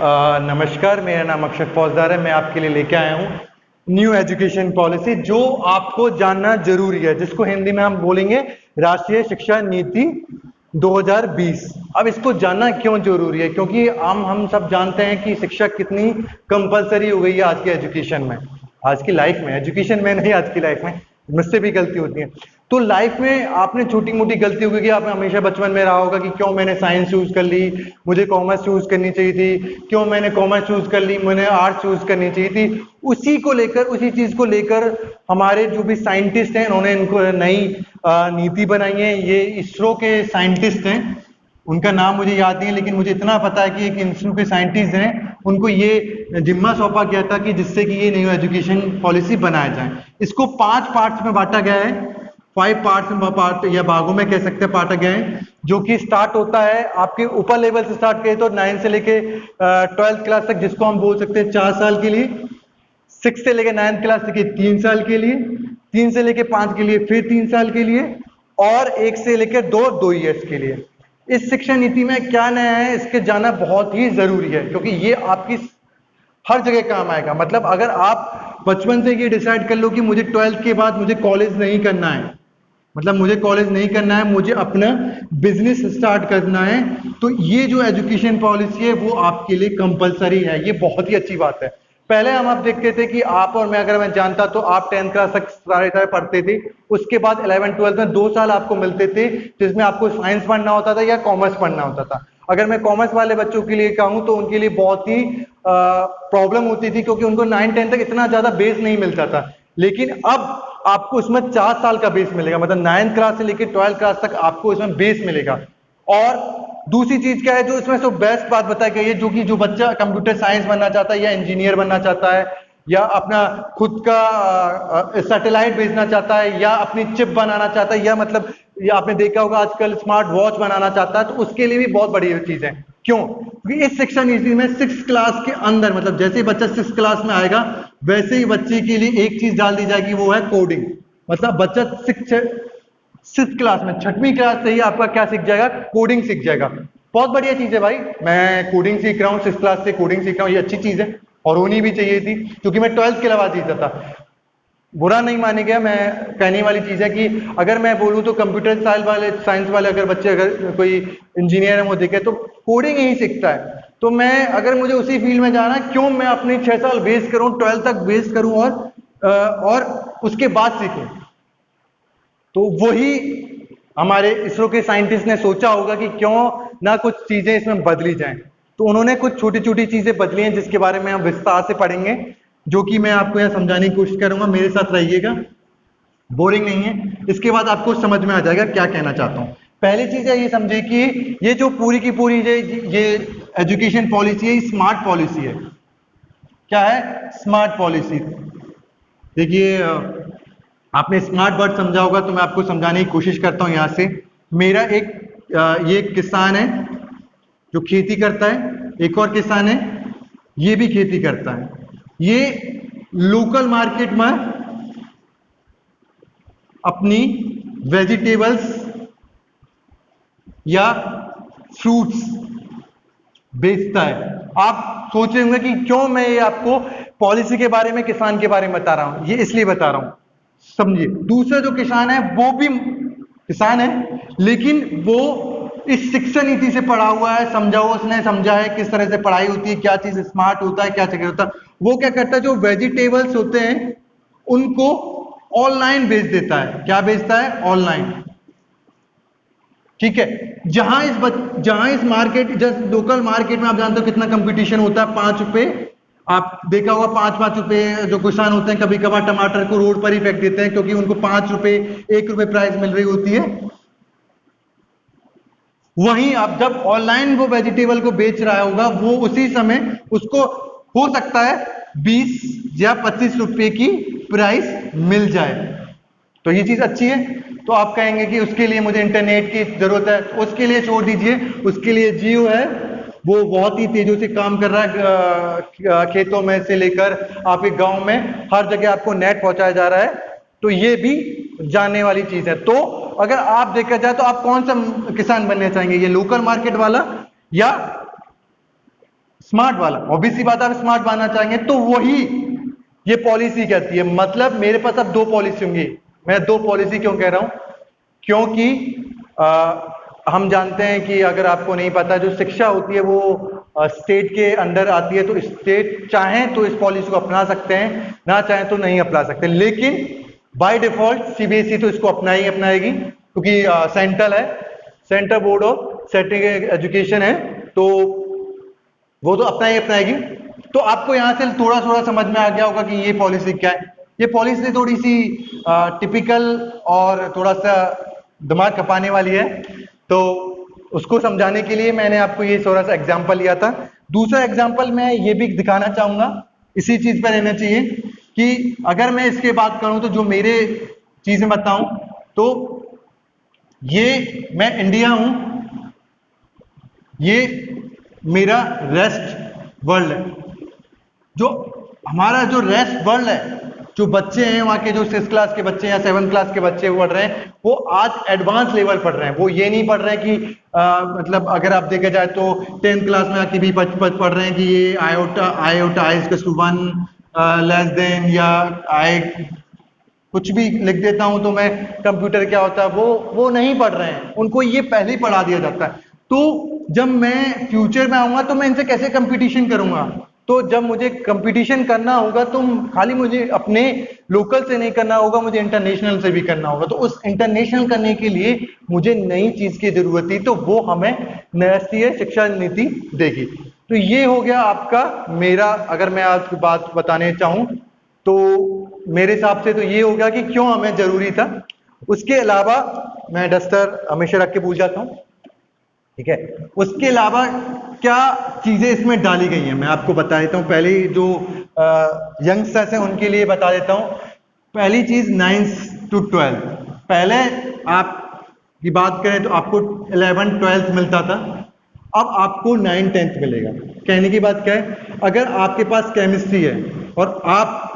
नमस्कार, मेरा नाम अक्षर फौजदार है। मैं आपके लिए लेके आया हूँ न्यू एजुकेशन पॉलिसी, जो आपको जानना जरूरी है, जिसको हिंदी में हम बोलेंगे राष्ट्रीय शिक्षा नीति 2020। अब इसको जानना क्यों जरूरी है? क्योंकि हम सब जानते हैं कि शिक्षा कितनी कंपलसरी हो गई है आज की एजुकेशन में, आज की लाइफ में, एजुकेशन में नहीं, आज की लाइफ में। मुझसे भी गलती होती है। तो लाइफ में आपने छोटी मोटी गलती होगी कि आपने हमेशा बचपन में रहा होगा कि क्यों मैंने साइंस चूज कर ली, मुझे कॉमर्स चूज करनी चाहिए थी, क्यों मैंने कॉमर्स चूज कर ली, मैंने आर्ट्स चूज करनी चाहिए थी। उसी को लेकर, उसी चीज को लेकर हमारे जो भी साइंटिस्ट हैं, उन्होंने इनको नई नीति बनाई है। ये इसरो के साइंटिस्ट हैं, उनका नाम मुझे याद नहीं है, लेकिन मुझे इतना पता है कि एक इंस्टीट्यूट के साइंटिस्ट हैं, उनको ये जिम्मा सौंपा गया था कि जिससे कि ये न्यू एजुकेशन पॉलिसी बनाया जाए। इसको 5 पार्ट्स में बांटा गया है, 5 पार्ट्स में, पार्ट या भागों में कह सकते हैं, बांटा गया है, जो कि स्टार्ट होता है आपके ऊपर लेवल से। स्टार्ट करें तो 9 से लेके 12th क्लास तक, जिसको हम बोल सकते हैं 4 साल के लिए। 6 से लेके 9th क्लास तक 3 साल के लिए, 3 से लेके 5 के लिए फिर 3 साल के लिए, और 1 से लेके 2 ईयर्स के लिए। इस शिक्षा नीति में क्या नया है, इसके जानना बहुत ही जरूरी है, क्योंकि ये आपकी हर जगह काम आएगा। मतलब अगर आप बचपन से ये डिसाइड कर लो कि मुझे 12th के बाद मुझे कॉलेज नहीं करना है, मतलब मुझे कॉलेज नहीं करना है, मुझे अपना बिजनेस स्टार्ट करना है, तो ये जो एजुकेशन पॉलिसी है वो आपके लिए कंपलसरी है। ये बहुत ही अच्छी बात है। पहले हम आप देखते थे कि आप और मैं, अगर मैं जानता तो आप 10th क्लास तक सारे पढ़ते थे, उसके बाद 11th 12th में 2 साल आपको मिलते थे, जिसमें आपको साइंस पढ़ना होता था या कॉमर्स पढ़ना होता था। अगर मैं कॉमर्स वाले बच्चों के लिए कहूँ तो उनके लिए बहुत ही प्रॉब्लम होती थी, क्योंकि उनको 9-10 तक इतना ज्यादा बेस नहीं मिलता था। लेकिन अब आपको इसमें 4 साल का बेस मिलेगा, मतलब 9th क्लास से लेकर 12th क्लास तक आपको इसमें बेस मिलेगा। और दूसरी चीज क्या है जो इसमें सब बेस्ट बात बताई गई है, जो कि जो बच्चा कंप्यूटर साइंस बनना चाहता है या इंजीनियर बनना चाहता है, या अपना खुद का सैटेलाइट भेजना चाहता है, या अपनी चिप बनाना चाहता है, या मतलब या आपने देखा होगा आजकल स्मार्ट वॉच बनाना चाहता है, तो उसके लिए भी बहुत बड़ी चीज है। क्यों? क्योंकि इस शिक्षा नीति में 6th क्लास के अंदर, मतलब जैसे ही बच्चा 6th क्लास में आएगा, वैसे ही बच्चे के लिए एक चीज डाल दी जाएगी, वो है कोडिंग। मतलब बच्चा 6th क्लास में, 6वीं क्लास से ही आपका क्या सीख जाएगा? कोडिंग सीख जाएगा। बहुत बढ़िया चीज है भाई, मैं कोडिंग सीख रहा हूँ, 6th क्लास से कोडिंग सीख रहा हूँ, ये अच्छी चीज है और होनी भी चाहिए थी, क्योंकि मैं 12th के बाद सीखता था। बुरा नहीं माने गया, मैं कहने वाली चीज है कि अगर मैं बोलूँ तो कंप्यूटर साइंस वाले अगर बच्चे, अगर कोई इंजीनियर है वो देखे तो कोडिंग ही सीखता है। तो मैं, अगर मुझे उसी फील्ड में जाना है, क्यों मैं अपने 6 साल वेस्ट करूं, 12th तक वेस्ट करूं और उसके बाद सीखूं? तो वही हमारे इसरो के साइंटिस्ट ने सोचा होगा कि क्यों ना कुछ चीजें इसमें बदली जाएं। तो उन्होंने कुछ छोटी छोटी चीजें बदली हैं, जिसके बारे में हम विस्तार से पढ़ेंगे, जो कि मैं आपको यहाँ समझाने की कोशिश करूंगा। मेरे साथ रहिएगा, बोरिंग नहीं है। इसके बाद आपको समझ में आ जाएगा क्या कहना चाहता हूँ। पहली चीज है, ये समझे कि ये जो पूरी की पूरी ये एजुकेशन पॉलिसी है, स्मार्ट पॉलिसी है। क्या है? Smart policy. देखिए, आपने स्मार्ट वर्ड समझा होगा, तो मैं आपको समझाने की कोशिश करता हूं। यहां से मेरा ये किसान है जो खेती करता है, एक और किसान है, ये भी खेती करता है। ये लोकल मार्केट में अपनी वेजिटेबल्स या फ्रूट्स बेचता है। आप सोच रहे होंगे कि क्यों मैं ये आपको पॉलिसी के बारे में, किसान के बारे में बता रहा हूं। ये इसलिए बता रहा हूं, समझिए। दूसरा जो किसान है वो भी किसान है, लेकिन वो इस शिक्षा नीति से पढ़ा हुआ है, समझा हुआ, उसने समझा है किस तरह से पढ़ाई होती है, क्या चीज स्मार्ट होता है, क्या चीज होता है। वो क्या करता है, जो वेजिटेबल्स होते हैं उनको ऑनलाइन बेच देता है। क्या बेचता है? ऑनलाइन। ठीक है। जहां इस मार्केट, जस्ट लोकल मार्केट में आप जानते हो कितना कंपटीशन होता है। 5 रुपए, आप देखा होगा, 5-5 रुपए जो किसान होते हैं, कभी कभार टमाटर को रोड पर ही फेंक देते हैं, क्योंकि उनको 5 रुपए, 1 रुपए प्राइस मिल रही होती है। वहीं आप जब ऑनलाइन वो वेजिटेबल को बेच रहा होगा, वो उसी समय उसको हो सकता है 20 या 25 रुपए की प्राइस मिल जाए। तो ये चीज अच्छी है। तो आप कहेंगे कि उसके लिए मुझे इंटरनेट की जरूरत है, उसके लिए छोड़ दीजिए, उसके लिए जियो है, वो बहुत ही तेजों से काम कर रहा है। खेतों में से लेकर आपके गांव में हर जगह आपको नेट पहुंचाया जा रहा है। तो ये भी जानने वाली चीज है। तो अगर आप देखा जाए तो आप कौन सा किसान बनना चाहेंगे, ये लोकल मार्केट वाला या स्मार्ट वाला, ऑब्वियस सी बात, आप स्मार्ट बनना चाहेंगे तो वही ये पॉलिसी कहती है। मतलब मेरे पास अब दो पॉलिसी होंगी। मैं दो पॉलिसी क्यों कह रहा हूं? क्योंकि हम जानते हैं कि अगर आपको नहीं पता, जो शिक्षा होती है वो स्टेट के अंडर आती है, तो स्टेट चाहें तो इस पॉलिसी को अपना सकते हैं, ना चाहें तो नहीं अपना सकते। लेकिन बाय डिफॉल्ट सीबीएसई तो इसको अपना ही अपनाएगी, क्योंकि सेंट्रल है, central board of setting education है, तो वो तो अपना ही अपनाएगी। तो आपको यहां से थोड़ा थोड़ा समझ में आ गया होगा कि ये पॉलिसी क्या है। ये पॉलिसी थोड़ी सी टिपिकल और थोड़ा सा दिमाग खपाने वाली है, तो उसको समझाने के लिए मैंने आपको ये थोड़ा सा एग्जांपल लिया था। दूसरा एग्जांपल मैं ये भी दिखाना चाहूंगा, इसी चीज पर रहना चाहिए, कि अगर मैं इसके बात करूं तो जो मेरे चीजें बताऊं, तो ये मैं इंडिया हूं, ये मेरा रेस्ट वर्ल्ड है। जो हमारा जो रेस्ट वर्ल्ड है, जो बच्चे हैं वहां के, जो 6 क्लास के बच्चे या 7 क्लास के बच्चे पढ़ रहे हैं, वो आज एडवांस लेवल पढ़ रहे हैं। वो ये नहीं पढ़ रहे हैं कि मतलब अगर आप देखा जाए तो 10th क्लास में आके भी पढ़ रहे हैं कि ये iota is to 1 less than, या आई कुछ भी लिख देता हूं तो मैं कंप्यूटर क्या होता है वो नहीं पढ़ रहे हैं। उनको ये पहले ही पढ़ा दिया जाता है। तो जब मैं फ्यूचर में आऊंगा तो मैं इनसे कैसे कंपटीशन करूंगा? तो जब मुझे कंपटीशन करना होगा तो खाली मुझे अपने लोकल से नहीं करना होगा, मुझे इंटरनेशनल से भी करना होगा। तो उस इंटरनेशनल करने के लिए मुझे नई चीज की जरूरत थी, तो वो हमें राष्ट्रीय शिक्षा नीति देगी। तो ये हो गया आपका मेरा, अगर मैं आज की बात बताने चाहूं तो मेरे हिसाब से तो ये हो गया कि क्यों हमें जरूरी था। उसके अलावा मैं डस्टर हमेशा रख के भूल जाता हूं, ठीक है। उसके अलावा क्या चीजें इसमें डाली गई हैं मैं आपको बता देता हूं। पहले जो यंगस्टर्स हैं उनके लिए बता देता हूं। पहली चीज 9th to 12th, पहले आप की बात करें तो आपको 11th 12th मिलता था, अब आपको 9th 10th मिलेगा। कहने की बात क्या है, अगर आपके पास केमिस्ट्री है और आप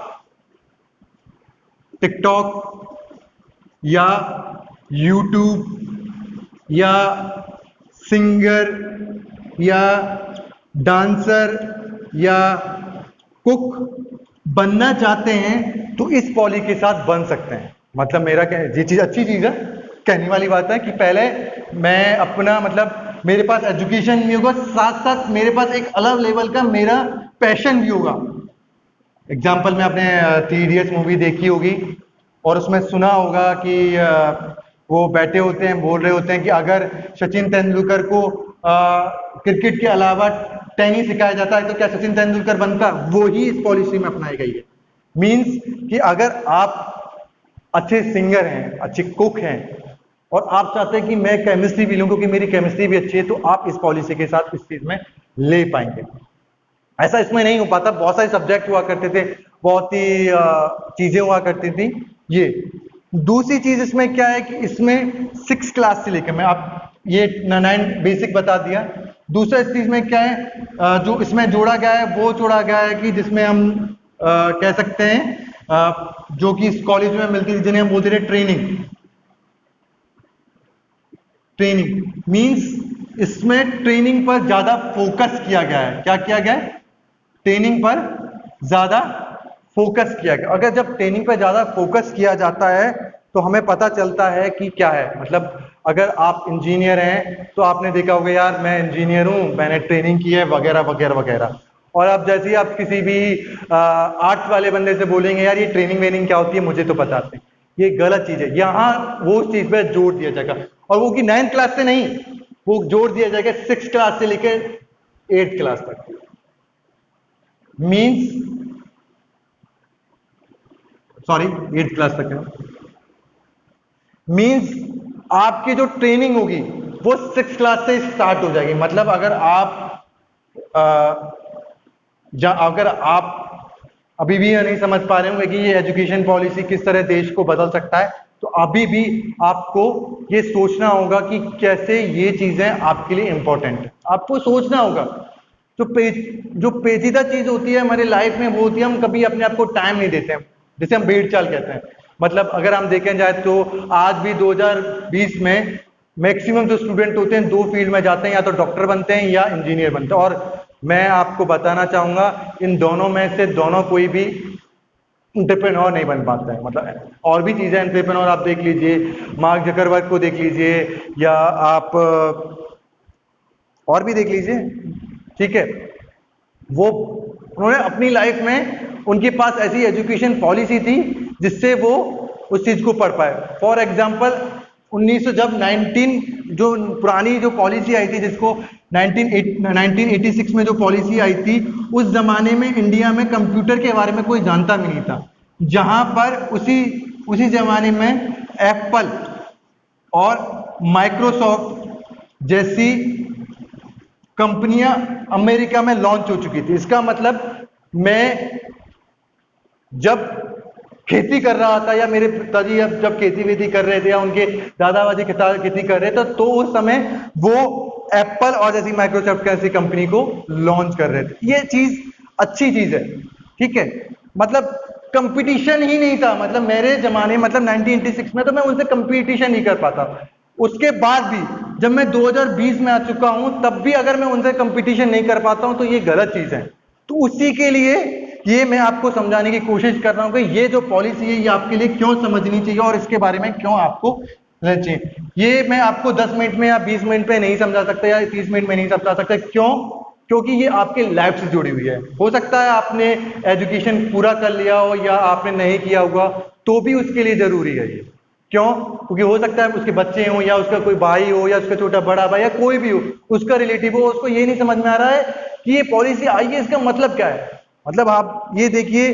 टिकटॉक या यूट्यूब या सिंगर या डांसर या कुक बनना चाहते हैं तो इस पॉली के साथ बन सकते हैं। मतलब मेरा ये चीज अच्छी चीज है, कहने वाली बात है कि पहले मैं अपना मतलब मेरे पास एजुकेशन भी होगा, साथ साथ मेरे पास एक अलग लेवल का मेरा पैशन भी होगा। एग्जाम्पल में आपने 3 इडियट्स मूवी देखी होगी और उसमें सुना होगा कि वो बैठे होते हैं, बोल रहे होते हैं कि अगर सचिन तेंदुलकर को क्रिकेट के अलावा टेनिस सिखाया जाता है तो क्या सचिन तेंदुलकर बनता? वो ही इस पॉलिसी में अपनाई गई है। मींस कि अगर आप अच्छे सिंगर हैं, अच्छे कुक हैं और आप चाहते हैं कि मैं केमिस्ट्री भी लूं क्योंकि मेरी केमिस्ट्री भी अच्छी है, तो आप इस पॉलिसी के साथ इस चीज में ले पाएंगे। ऐसा इसमें नहीं हो पाता। बहुत सारे सब्जेक्ट हुआ करते थे, बहुत ही चीजें हुआ करती थी। ये दूसरी चीज इसमें क्या है कि इसमें 6 क्लास से लेकर, मैं आप ये 9 बेसिक बता दिया। दूसरा इस चीज में क्या है, जो इसमें जोड़ा गया है वो जोड़ा गया है कि जिसमें हम कह सकते हैं जो कि इस कॉलेज में मिलती थी, जिन्हें हम बोलते थे ट्रेनिंग। ट्रेनिंग मींस इसमें ट्रेनिंग पर ज्यादा फोकस किया गया है। क्या किया गया है? ट्रेनिंग पर ज्यादा फोकस किया गया। अगर जब ट्रेनिंग पर ज्यादा फोकस किया जाता है तो हमें पता चलता है कि क्या है। मतलब अगर आप इंजीनियर हैं तो आपने देखा होगा यार मैं इंजीनियर हूं, मैंने ट्रेनिंग की है वगैरह वगैरह वगैरह। और अब जैसे ही आप किसी भी आर्ट्स वाले बंदे से बोलेंगे यार ये ट्रेनिंग वेनिंग क्या होती है, मुझे तो बताते हैं, ये गलत चीज है। यहाँ वो उस चीज पर जोर दिया जाएगा, और वो कि 9th क्लास से नहीं, वो जोर दिया जाएगा 6 क्लास से लेकर 8th क्लास तक। मींस सॉरी 8th क्लास तक है। मींस आपकी जो ट्रेनिंग होगी वो 6 क्लास से स्टार्ट हो जाएगी। मतलब अगर आप अभी भी नहीं समझ पा रहे होंगे कि ये एजुकेशन पॉलिसी किस तरह देश को बदल सकता है, तो अभी भी आपको ये सोचना होगा कि कैसे ये चीजें आपके लिए इंपॉर्टेंट है। आपको सोचना होगा। जो पेचीदा चीज होती है हमारी लाइफ में वो होती है हम कभी अपने आप को टाइम नहीं देते हैं, जिसे हम भेड़ चाल कहते हैं। मतलब अगर हम देखें जाए तो आज भी 2020 में मैक्सिमम जो स्टूडेंट होते हैं 2 फील्ड में जाते हैं, या तो डॉक्टर बनते हैं या इंजीनियर बनते हैं। और मैं आपको बताना चाहूंगा इन दोनों में से दोनों कोई भी एंटरप्रेन्योर नहीं बन पाता है। मतलब और भी चीजें एंटरप्रेन्योर आप देख लीजिए, मार्क जकरबर्ग को देख लीजिए, या आप और भी देख लीजिए, ठीक है। वो उन्होंने अपनी लाइफ में, उनके पास ऐसी एजुकेशन पॉलिसी थी जिससे वो उस चीज को पढ़ पाए। फॉर एग्जाम्पल 1900 जब 19 जो पुरानी जो पॉलिसी आई थी, जिसको 1986 में जो पॉलिसी आई थी, उस जमाने में इंडिया में कंप्यूटर के बारे में कोई जानता भी नहीं था। जहां पर उसी जमाने में एप्पल और माइक्रोसॉफ्ट जैसी कंपनियां अमेरिका में लॉन्च हो चुकी थी। इसका मतलब मैं जब खेती कर रहा था, या मेरे पिताजी जब खेती वेती कर रहे थे, या उनके दादाबाजी खेती कर रहे थे, तो उस समय वो एप्पल और जैसी माइक्रोसॉफ्ट जैसी कंपनी को लॉन्च कर रहे थे। ये चीज अच्छी चीज है, ठीक है। मतलब कंपटीशन ही नहीं था। मतलब मेरे जमाने, मतलब 1986 में तो मैं उनसे कंपटीशन नहीं कर पाता। उसके बाद भी जब मैं 2020 में आ चुका हूं, तब भी अगर मैं उनसे कंपटीशन नहीं कर पाता हूं तो ये गलत चीज है। तो उसी के लिए ये मैं आपको समझाने की कोशिश कर रहा हूं कि ये जो पॉलिसी है ये आपके लिए क्यों समझनी चाहिए और इसके बारे में क्यों आपको रहना चाहिए। ये मैं आपको 10 मिनट में या 20 मिनट में नहीं समझा सकता, या 30 मिनट में नहीं समझा सकता। क्यों? क्योंकि ये आपके लाइफ से जुड़ी हुई है। हो सकता है आपने एजुकेशन पूरा कर लिया हो या आपने नहीं किया होगा, तो भी उसके लिए जरूरी है ये। क्यों? क्योंकि हो सकता है उसके बच्चे हो, या उसका कोई भाई हो, या उसका छोटा बड़ा भाई, या कोई भी हो, उसका रिलेटिव हो, उसको ये नहीं समझ में आ रहा है कि ये पॉलिसी आई है, इसका मतलब क्या है। मतलब आप ये देखिए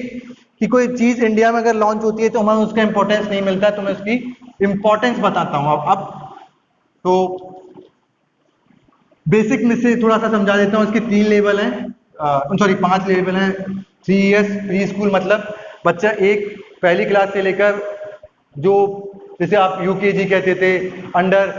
कि कोई चीज इंडिया में अगर लॉन्च होती है तो हमें उसका इंपॉर्टेंस नहीं मिलता है। तो मैं उसकी इंपॉर्टेंस बताता हूं अब तो बेसिक में से थोड़ा सा समझा देता हूं। इसके 3 लेवल हैं, सॉरी 5 लेवल हैं। 3 इयर्स प्री स्कूल, मतलब बच्चा एक पहली क्लास से लेकर, जो जैसे आप यूकेजी कहते थे, अंडर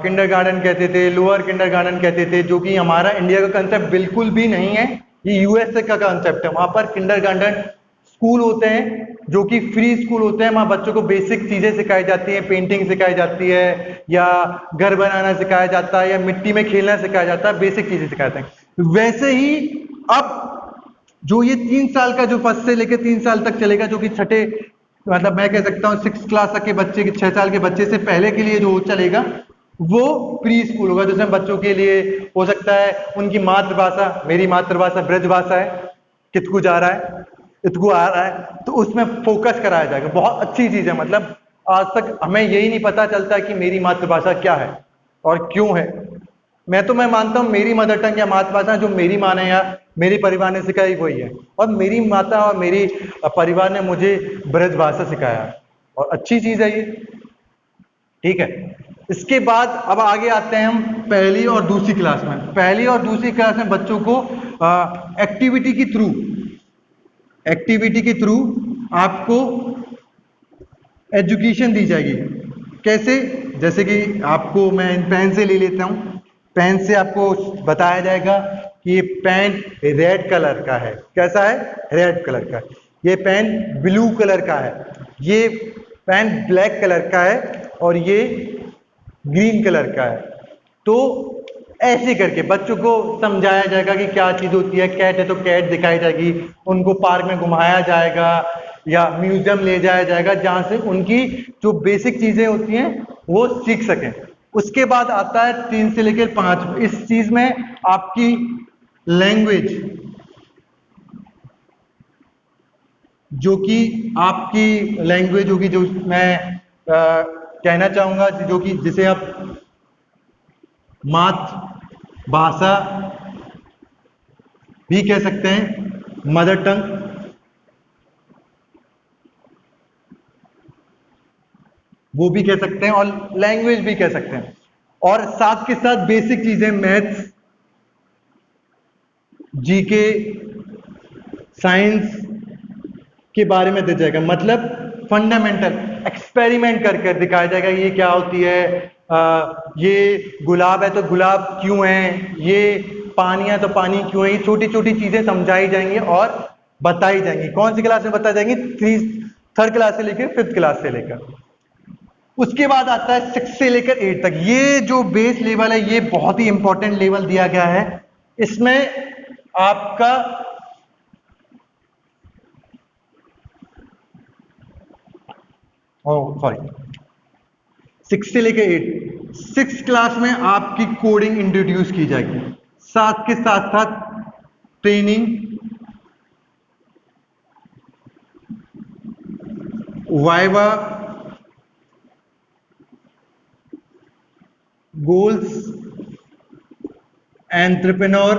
किंडरगार्टन कहते थे, लोअर किंडरगार्टन कहते थे, जो कि हमारा इंडिया का कंसेप्ट बिल्कुल भी नहीं है। ये यूएसए का कंसेप्ट है। वहां पर किंडरगार्टन स्कूल होते हैं जो कि फ्री स्कूल होते हैं। वहां बच्चों को बेसिक चीजें सिखाई जाती हैं, पेंटिंग सिखाई जाती है, या घर बनाना सिखाया जाता है, या मिट्टी में खेलना सिखाया जाता है, बेसिक चीजें सिखाए जाते हैं। वैसे ही अब जो ये 3 साल का, जो फर्स्ट से लेकर 3 साल तक चलेगा, जो कि छठे, मतलब मैं कह सकता हूँ 6 क्लास तक के बच्चे, 6 साल के बच्चे से पहले के लिए जो चलेगा, वो प्री स्कूल होगा। जिसमें बच्चों के लिए हो सकता है उनकी मातृभाषा, मेरी मातृभाषा ब्रजभाषा है, कितकू जा रहा है, इतकू आ रहा है, तो उसमें फोकस कराया जाएगा। बहुत अच्छी चीज है। मतलब आज तक हमें यही नहीं पता चलता कि मेरी मातृभाषा क्या है और क्यों है। मैं मानता हूं मेरी मदर टंग या मातृभाषा जो मेरी माँ ने या मेरे परिवार ने सिखाई वही है, और मेरी माता और मेरी परिवार ने मुझे ब्रजभाषा सिखाया, और अच्छी चीज है ये, ठीक है। इसके बाद अब आगे आते हैं हम पहली और दूसरी क्लास में। पहली और दूसरी क्लास में बच्चों को एक्टिविटी के थ्रू आपको एजुकेशन दी जाएगी। कैसे? जैसे कि आपको मैं पेन से ले लेता हूं। पेन से आपको बताया जाएगा कि ये पेन रेड कलर का है। कैसा है? रेड कलर का। ये पेन ब्लू कलर का है, ये पेन ब्लैक कलर का है, और ये ग्रीन कलर का है। तो ऐसे करके बच्चों को समझाया जाएगा कि क्या चीज होती है। कैट है तो कैट दिखाई जाएगी, उनको पार्क में घुमाया जाएगा या म्यूजियम ले जाया जाएगा, जहां से उनकी जो बेसिक चीजें होती हैं वो सीख सकें। उसके बाद आता है 3 से लेकर 5। इस चीज में आपकी लैंग्वेज, जो कि आपकी लैंग्वेज होगी, जो मैं कहना चाहूंगा, जो कि जिसे आप मातृभाषा भी कह सकते हैं, मदर टंग, वो भी कह सकते हैं, और लैंग्वेज भी कह सकते हैं। और साथ के साथ बेसिक चीजें, मैथ्स, जीके, साइंस के बारे में दिया जाएगा। मतलब फंडामेंटल एक्सपेरिमेंट करके दिखाया जाएगा ये क्या होती है। ये गुलाब है तो गुलाब क्यों है, ये पानी है तो पानी क्यों है। ये छोटी छोटी चीजें समझाई जाएंगी और बताई जाएंगी। कौन सी क्लास में बताई जाएंगी? 3rd क्लास से लेकर 5th क्लास से लेकर। उसके बाद आता है 6 से लेकर 8 तक। ये जो बेस लेवल है, ये बहुत ही इंपॉर्टेंट लेवल दिया गया है। इसमें आपका सॉरी 6 से लेके 8, 6 क्लास में आपकी कोडिंग इंट्रोड्यूस की जाएगी, साथ के साथ साथ ट्रेनिंग, वाइवा, गोल्स, एंटरप्रेन्योर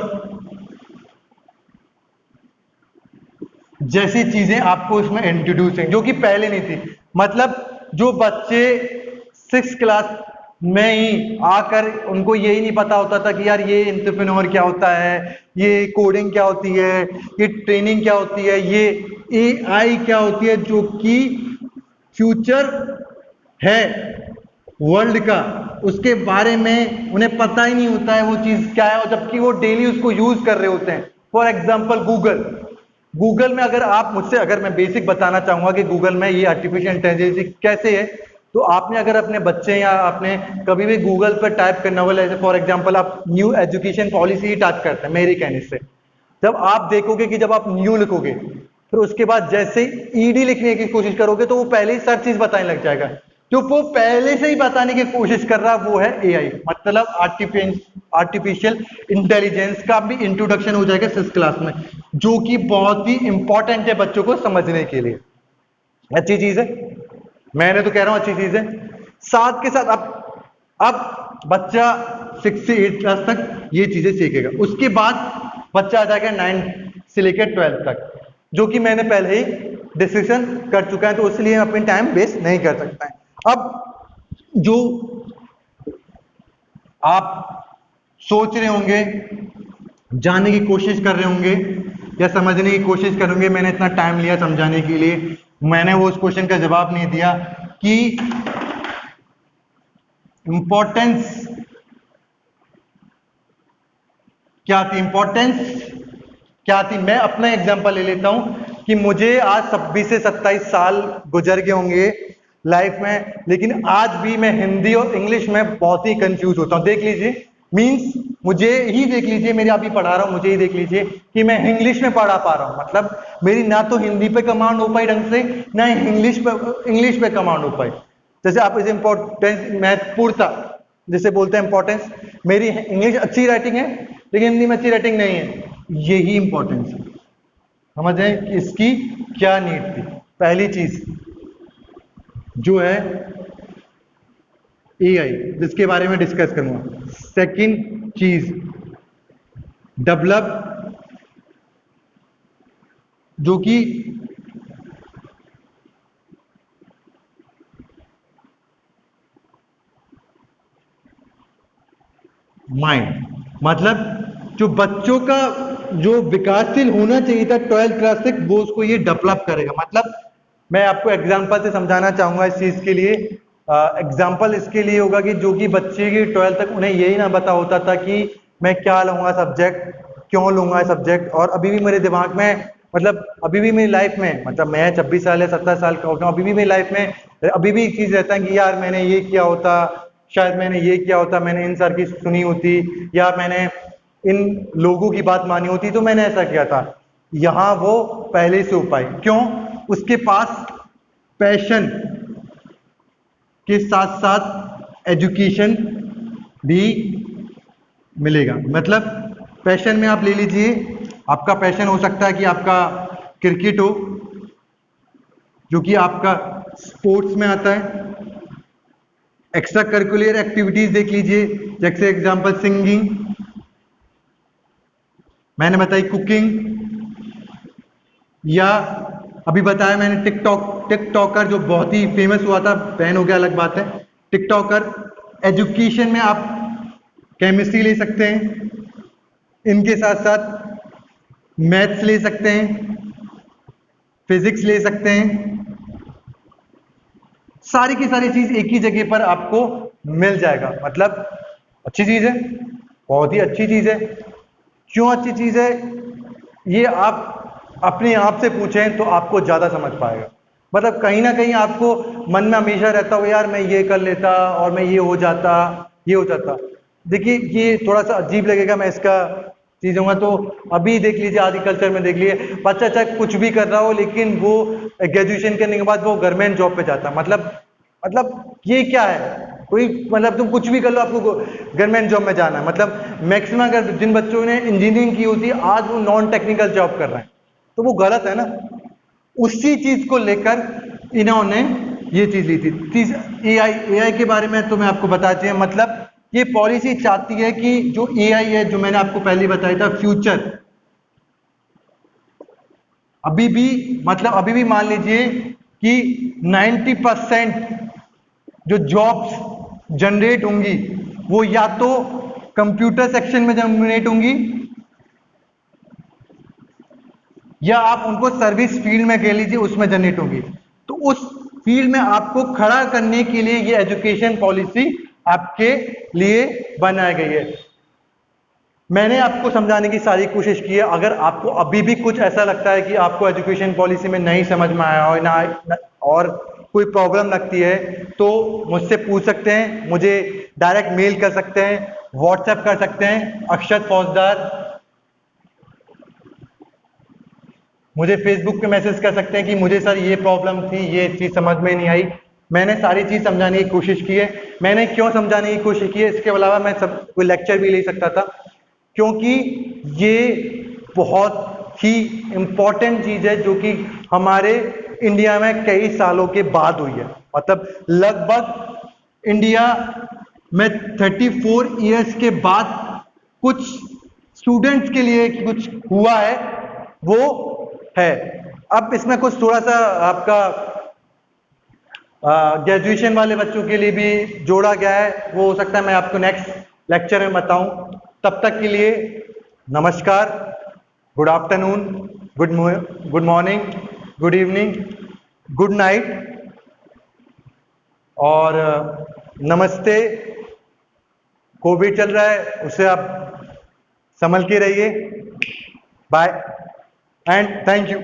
जैसी चीजें आपको इसमें इंट्रोड्यूस हैं जो कि पहले नहीं थी। मतलब जो बच्चे 6 क्लास में ही आकर उनको यही नहीं पता होता था कि यार ये एंटरप्रेन्योर क्या होता है, ये कोडिंग क्या होती है, ये ट्रेनिंग क्या होती है, ये एआई क्या होती है, जो कि फ्यूचर है वर्ल्ड का, उसके बारे में उन्हें पता ही नहीं होता है वो चीज क्या है, और जबकि वो डेली उसको यूज कर रहे होते हैं। फॉर एग्जाम्पल गूगल में अगर मैं बेसिक बताना चाहूंगा कि गूगल में ये आर्टिफिशियल इंटेलिजेंस कैसे है, तो आपने अगर अपने बच्चे या आपने कभी भी गूगल पर टाइप करना हो, जैसे फॉर एग्जांपल आप न्यू एजुकेशन पॉलिसी ही टाइप करते हैं मेरे कहने से, जब आप देखोगे कि जब आप न्यू लिखोगे फिर उसके बाद जैसे ईडी लिखने की कोशिश करोगे तो वो पहले ही सब चीज बताने लग जाएगा। जो वो पहले से ही बताने की कोशिश कर रहा वो है एआई, मतलब आर्टिफिशियल इंटेलिजेंस का भी इंट्रोडक्शन हो जाएगा 6 क्लास में, जो कि बहुत ही इंपॉर्टेंट है बच्चों को समझने के लिए। अच्छी चीज है, मैंने तो कह रहा हूं अच्छी चीज है। साथ के साथ अब बच्चा 6 से 8 क्लास तक ये चीजें सीखेगा, उसके बाद बच्चा आ जाएगा 9 से लेकर 12 तक, जो कि मैंने पहले ही डिस्कशन कर चुका है, तो इसलिए अपनी टाइम वेस्ट नहीं कर सकता है। अब जो आप सोच रहे होंगे, जानने की कोशिश कर रहे होंगे या समझने की कोशिश करेंगे, मैंने इतना टाइम लिया समझाने के लिए, मैंने वो उस क्वेश्चन का जवाब नहीं दिया कि इंपॉर्टेंस क्या थी, मैं अपना एग्जांपल ले लेता हूं कि मुझे आज 26 से 27 साल गुजर गए होंगे लाइफ में, लेकिन आज भी मैं हिंदी और इंग्लिश में बहुत ही कंफ्यूज होता हूं। देख लीजिए, मींस मुझे ही देख लीजिए, मेरे अभी पढ़ा रहा हूं, मुझे ही देख लीजिए कि मैं इंग्लिश में पढ़ा पा रहा हूं, मतलब मेरी ना तो हिंदी पे कमांड हो पाई ढंग से, ना इंग्लिश पे कमांड हो पाई। जैसे आप इस इंपॉर्टेंस महत्वपूर्णता जैसे बोलते हैं इंपॉर्टेंस, मेरी इंग्लिश अच्छी राइटिंग है लेकिन हिंदी में अच्छी राइटिंग नहीं है, यही इंपॉर्टेंस है। समझें कि इसकी क्या नीड थी। पहली चीज जो है एआई, जिसके बारे में डिस्कस करूंगा। सेकंड चीज डेवलप, जो कि माइंड, मतलब जो बच्चों का जो विकासशील होना चाहिए था 12th क्लास तक, वो उसको ये डेवलप करेगा। मतलब मैं आपको एग्जांपल से समझाना चाहूंगा इस चीज के लिए। एग्जांपल इसके लिए होगा कि जो कि बच्चे की 12th तक उन्हें यही ना पता होता था कि मैं क्या लूंगा सब्जेक्ट, क्यों लूंगा सब्जेक्ट, और अभी भी मेरे दिमाग में, मतलब अभी भी मेरी लाइफ में, मतलब मैं 26 साल या 17 साल का हो गया हूं, अभी भी मेरी लाइफ में अभी भी एक चीज रहता है कि यार मैंने ये किया होता, शायद मैंने ये किया होता, मैंने इन सर की सुनी होती, या मैंने इन लोगों की बात मानी होती तो मैंने ऐसा किया था। यहां वो पहले से हो पाए, क्यों? उसके पास पैशन के साथ साथ एजुकेशन भी मिलेगा। मतलब पैशन में आप ले लीजिए, आपका पैशन हो सकता है कि आपका क्रिकेट हो, जो कि आपका स्पोर्ट्स में आता है। एक्स्ट्रा करिकुलर एक्टिविटीज देख लीजिए, जैसे एग्जांपल सिंगिंग, मैंने बताई कुकिंग, या अभी बताया मैंने टिकटॉकर जो बहुत ही फेमस हुआ था, बैन हो गया अलग बात है, टिकटॉकर। एजुकेशन में आप केमिस्ट्री ले सकते हैं, इनके साथ साथ मैथ्स ले सकते हैं, फिजिक्स ले सकते हैं, सारी की सारी चीज एक ही जगह पर आपको मिल जाएगा। मतलब अच्छी चीज है, बहुत ही अच्छी चीज है। क्यों अच्छी चीज है, ये आप अपने आप से पूछें तो आपको ज्यादा समझ पाएगा। मतलब कहीं ना कहीं आपको मन में हमेशा रहता हो यार मैं ये कर लेता और मैं ये हो जाता, ये हो जाता। देखिए ये थोड़ा सा अजीब लगेगा, मैं इसका चीज़ों का। तो अभी देख लीजिए, एग्रीकल्चर में देख लीजिए, बच्चा चाहे कुछ भी कर रहा हो लेकिन वो ग्रेजुएशन करने के बाद वो गवर्नमेंट जॉब पे जाता है। मतलब ये क्या है? कोई मतलब तुम कुछ भी कर लो, आपको गवर्नमेंट जॉब में जाना है। मतलब मैक्सिमम अगर जिन बच्चों ने इंजीनियरिंग की होती है, आज वो नॉन टेक्निकल जॉब कर रहे हैं, तो वो गलत है ना। उसी चीज को लेकर इन्होंने ये चीज ली थी। एआई के बारे में तो मैं आपको बता चाहिए, मतलब ये पॉलिसी चाहती है कि जो एआई है, जो मैंने आपको पहले बताया था, फ्यूचर अभी भी मान लीजिए कि 90% जो जॉब्स जनरेट होंगी वो या तो कंप्यूटर सेक्शन में जनरेट होंगी, या आप उनको सर्विस फील्ड में कह लीजिए, उसमें जनरेट होंगी। तो उस फील्ड में आपको खड़ा करने के लिए ये एजुकेशन पॉलिसी आपके लिए बनाई गई है। मैंने आपको समझाने की सारी कोशिश की है। अगर आपको अभी भी कुछ ऐसा लगता है कि आपको एजुकेशन पॉलिसी में नहीं समझ में आया हो ना, और कोई प्रॉब्लम लगती है, तो मुझसे पूछ सकते हैं, मुझे डायरेक्ट मेल कर सकते हैं, व्हाट्सएप कर सकते हैं, अक्षत फौजदार। मुझे फेसबुक पे मैसेज कर सकते हैं कि मुझे सर ये प्रॉब्लम थी, ये चीज़ समझ में नहीं आई। मैंने सारी चीज़ समझाने की कोशिश की है। मैंने क्यों समझाने की कोशिश की है, इसके अलावा मैं कोई लेक्चर भी ले सकता था, क्योंकि ये बहुत ही इम्पोर्टेंट चीज़ है जो कि हमारे इंडिया में कई सालों के बाद हुई है। मतलब लगभग इंडिया में 34 इयर्स के बाद कुछ स्टूडेंट्स के लिए कुछ हुआ है, वो है। अब इसमें कुछ थोड़ा सा आपका ग्रेजुएशन वाले बच्चों के लिए भी जोड़ा गया है, वो हो सकता है मैं आपको नेक्स्ट लेक्चर में बताऊं। तब तक के लिए नमस्कार, good afternoon, good morning, good evening, good night और नमस्ते। कोविड चल रहा है, उससे आप संभल के रहिए। Bye and thank you.